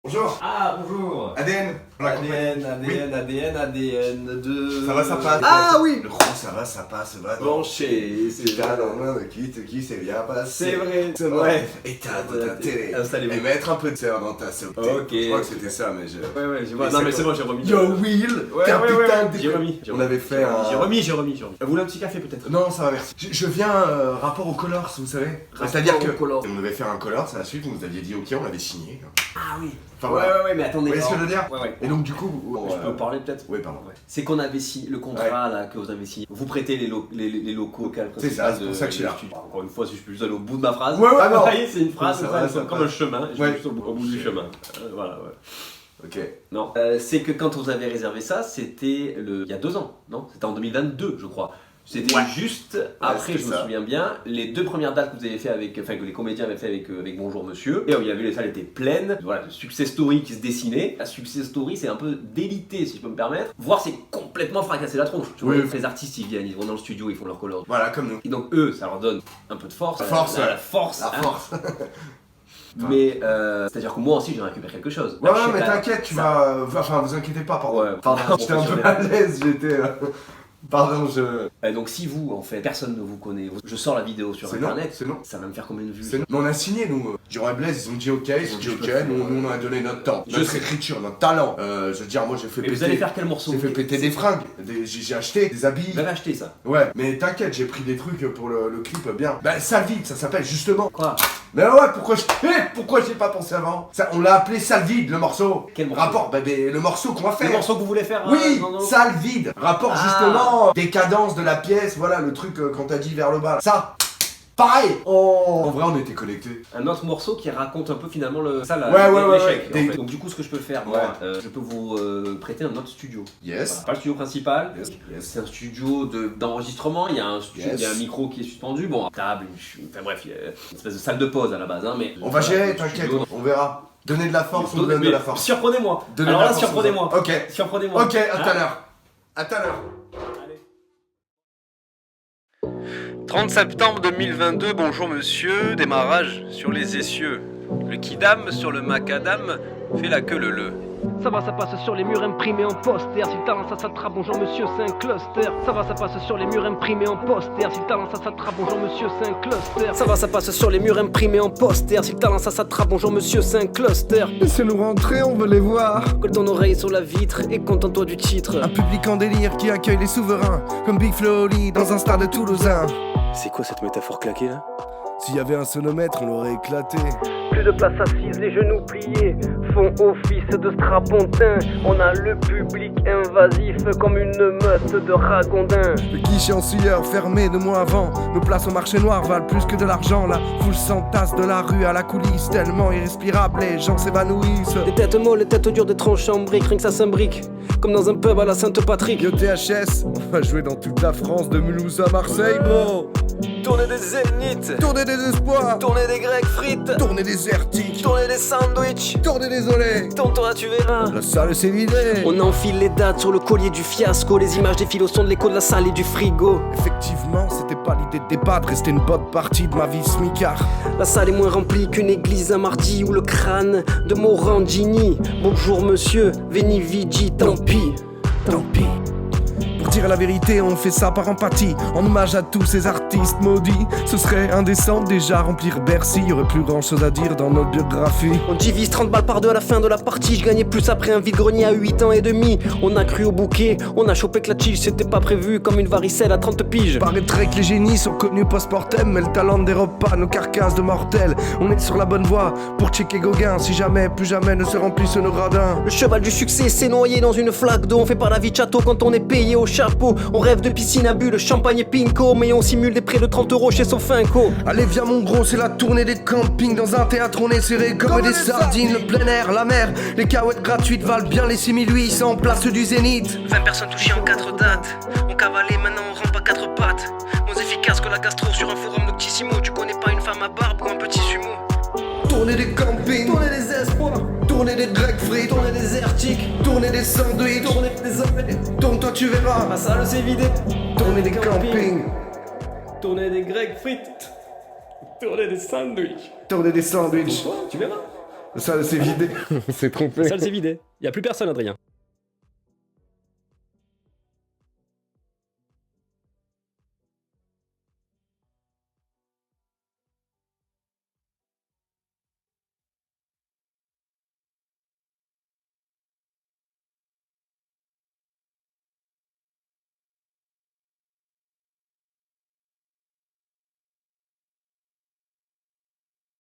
Bonjour. Ah, bonjour. ADN. ADN 2... Ça va, ça passe. Ah oui. Le gros, ça va, ça passe, va. Branché, c'est Putain, non, qui, c'est bien passé. C'est vrai, c'est Ouais. vrai. Éteins ta télé. Installez-vous. Et mettre un peu de sel dans ta soupe. Ok. Je crois que c'était ça, mais je... Ouais, je vois. Et Non, c'est mais quoi c'est bon, j'ai remis. Yo, Will. Capitaine des... J'ai remis. On avait fait un... J'ai remis. Vous voulez un petit café peut-être? Non, ça va, merci. Je viens rapport au Colors, vous savez. C'est-à-dire que on devait faire un Colors à la suite, vous nous aviez dit ok, on l'avait signé. Ah oui. Enfin, voilà. Ouais, mais attendez. Vous voyez ce que je veux dire? Ouais. Et donc du coup... Je peux parler peut-être? Oui, pardon. C'est qu'on avait signé le contrat là que vous avez signé. Vous prêtez les locaux C'est ça, c'est pour ça que je suis là. Encore une fois, si je peux juste aller au bout de ma phrase. Ouais, ah non. non. Vous voyez, c'est une phrase, ça va, comme un chemin. Je ouais. suis juste au bout du chemin. Voilà, ouais. Ok. Non. C'est que quand vous avez réservé ça, c'était il y a 2 ans, non? C'était en 2022, je crois. C'était juste après, je me souviens bien, les 2 premières dates que vous avez fait avec, enfin que les comédiens avaient fait avec Bonjour Monsieur. Et il y avait les salles étaient pleines. Voilà, le success story qui se dessinait. La success story, c'est un peu délité, si je peux me permettre. Voire c'est complètement fracassé la tronche. Tu vois, les artistes ils viennent, ils vont dans le studio, ils font leur color. Voilà, comme nous. Et donc eux, ça leur donne un peu de force. La force. La force. Mais c'est-à-dire que moi aussi j'ai récupéré quelque chose. Ouais, mais t'inquiète, tu vas. Enfin, vous inquiétez pas, pardon. Ouais, pardon, j'étais un peu à l'aise, j'étais. Pardon, donc si vous, en fait, personne ne vous connaît, je sors la vidéo sur internet, c'est non. ça va me faire combien de vues? Mais on a signé, nous. Jérôme et Blaise, ils ont dit ok, nous on a donné notre temps, notre écriture, notre talent. Je veux dire, moi j'ai fait péter. Vous allez faire quel morceau? J'ai fait péter des fringues, j'ai acheté des habits. Vous avez acheté ça? Ouais, mais t'inquiète, j'ai pris des trucs pour le clip bien. Bah, Sale Vide, ça s'appelle justement. Quoi? Mais ouais, pourquoi j'y ai pas pensé avant? Ça, on l'a appelé Sale Vide, le morceau. Quel morceau? Rapport, le morceau qu'on va faire. Le morceau que vous voulez faire? Oui, Sale Vide. Rapport justement, décadence de la pièce, voilà le truc quand t'as dit vers le bas. Ça, pareil. En vrai, on était connectés. Un autre morceau qui raconte un peu finalement l'échec. Ouais. Donc du coup, ce que je peux faire, moi, je peux vous prêter un autre studio. Yes. Voilà. Pas le studio principal. Yes. C'est un studio d'enregistrement. Il y a un micro qui est suspendu. Bon, table, enfin bref, il y a une espèce de salle de pause à la base, hein, mais. On va gérer, t'inquiète, on verra. Donnez de la force, on donne de la force. Surprenez-moi. Alors là, surprenez-moi. Ok. Surprenez-moi. Ok, à tout à l'heure. À tout à l'heure. 30 septembre 2022, bonjour monsieur, démarrage sur les essieux. Le kidam sur le macadam fait la queue le. Ça va, ça passe sur les murs imprimés en poster. Si le talent ça s'attrape, bonjour monsieur, c'est un cluster. Ça va, ça passe sur les murs imprimés en poster. Si le talent ça s'attrape, bonjour monsieur, c'est un cluster. Ça va, ça passe sur les murs imprimés en poster. Si le talent ça s'attrape, bonjour monsieur, c'est un cluster. Laissez-nous rentrer, on veut les voir. Colle ton oreille sur la vitre et contente-toi du titre. Un public en délire qui accueille les souverains, comme Big Flo Oli dans un stade toulousain. C'est quoi cette métaphore claquée là? S'il y avait un sonomètre, on l'aurait éclaté. Plus de place assise, les genoux pliés font office de strapontin. On a le public invasif comme une meute de ragondins. Le guichet en sueur, fermé 2 mois avant. Nos places au marché noir valent plus que de l'argent. La foule s'entasse de la rue à la coulisse, tellement irrespirable, les gens s'évanouissent. Des têtes molles, les têtes dures, des tronches en briques, rien que ça s'imbrique. Comme dans un pub à la Sainte-Patrick. Yo THS, on va jouer dans toute la France, de Mulhouse à Marseille, bro. Tournée des zéniths, Tournée des espoirs, tournée des grecs frites, tournée des ertiques, tournée des sandwichs, tournée des olés. Tonton là tu verras. La salle s'est vidée. On enfile les dates sur le collier du fiasco. Les images défilent au son de l'écho de la salle et du frigo. Effectivement, c'était pas l'idée de départ de rester une bonne partie de ma vie smicard. La salle est moins remplie qu'une église un mardi ou le crâne de Morandini. Bonjour monsieur, Veni Vidi, tant pis. Tant pis. Pour dire la vérité, on fait ça par empathie, en hommage à tous ces artistes maudits. Ce serait indécent déjà remplir Bercy, y aurait plus grand chose à dire dans notre biographie. On divise 30 balles par 2 à la fin de la partie. Je gagnais plus après un vide-grenier à 8 ans et demi. On a cru au bouquet, on a chopé que la tige, c'était pas prévu comme une varicelle à 30 piges. Paraîtrait que les génies sont connus post-mortem, mais le talent ne dérobe pas nos carcasses de mortels. On est sur la bonne voie pour checker Gauguin, si jamais, plus jamais ne se remplissent nos radins. Le cheval du succès s'est noyé dans une flaque d'eau. On fait pas la vie de château quand on est payé au chapeau. On rêve de piscine à bulles, champagne et pinko, mais on simule des prêts de 30 € chez Sofinco. Allez viens mon gros, c'est la tournée des campings. Dans un théâtre on est serré comme des sardines. Le plein air, la mer, les cahuètes gratuites valent bien les 6800 place du Zénith. 20 personnes touchées en 4 dates. On cavalait, maintenant on rampe à 4 pattes. Moins efficace que la gastro sur un forum Noctissimo. Tu connais pas une femme à barbe ou un petit sumo. Tournée des campings, Tournée des espoirs, tournée des grecs frites, tournée des ertiques, tournée des sandwichs, tournée des olés. Tourne-toi tu verras. La salle s'est vidée. Tournée des campings, Tournée des grecs frites, tournée des sandwichs. tournée des sandwichs. Tu verras. Ça s'est vidé. On s'est trompé. La salle s'est vidée. Il n'y a plus personne, Adrien.